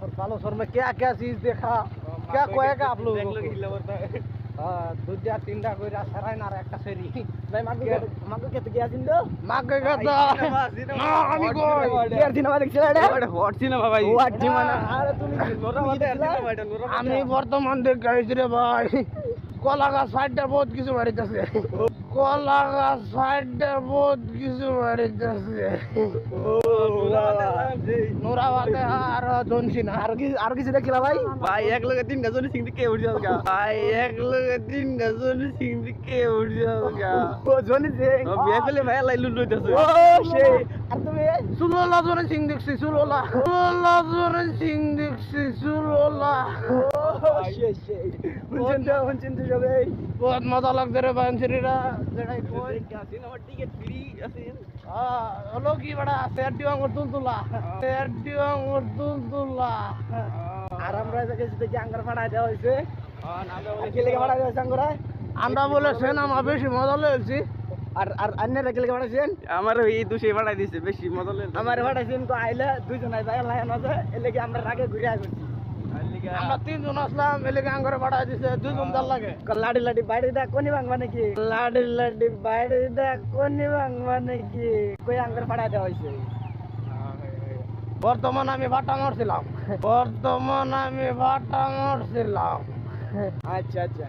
और सालों सर में क्या क्या चीज देखा, क्या कहेगा आप लोगों को? দুইটা তিনটা কইরা সারাই না আর একটা সেরি ভাই মাগো কে গিয়া জিন্দো মাগো কথা না আমি কই ইয়ার সিনেমা দেখছিস এটা হট সিনেমা ভাই হট সিনেমা আরে তুমি নোরা বাদে সিনেমা এটা নোরা আমি বর্তমান দেখ গাইছি রে ভাই কলাগা সাইডটা বহুত কিছু বাড়িতেছে কলাগা সাইডটা বহুত কিছু বাড়িতেছে নোরা বাদে আর জনসিনা আর কিছু দেখিলা ভাই ভাই এক লগে তিনটা জনি সিং কে উঠি যাও ভাই এক লগে তিনটা জনি সিং কে উঠি যাও ও জনি সিং বিয়ে করলে ভাই লাইলু লইতাছে ও সেই আর তুমি সুলোলা জনি সিং দেখছি সুলোলা জনি সিং দেখছি সুলোলা ও সেই হুনছেন তো সবে বহুত মজা লাগছে রে বাঞ্চরিরা যেটাই কই সিনেমা টিকেট ফ্রি আছে হলো কি বড়া সেরটিওং তুলতুলা আর আমরা গেছি দেখি আঙ্গার ফাড়াই দেওয়া হয়েছে কি লেগে ফাড়াই দেওয়া হয়েছে আঙ্গুরা আমরা বলে সিনেমা বেশি মজা লেগেছি আর আর অন্যরা কি লেগে ফাড়াইছেন আমার এই দুশে ফাড়াই দিছে বেশি মজা লেগেছে আমার ফাড়াইছেন তো আইলে দুইজন আইবা লাইন আছে এর লাগি আমরা রাগে ঘুরে আসছি আমরা তিনজন আসলাম এর লাগি আঙ্গুরা ফাড়াই দিছে দুইজন জাল লাগে লাডি লাডি বাইরে দা কোনি ভাঙবা নাকি লাডি লাডি বাইরে দা কোনি ভাঙবা নাকি কই আঙ্গুর ফাড়াই দেওয়া হয়েছে বর্তমান আমি বাটা মারছিলাম আচ্ছা আচ্ছা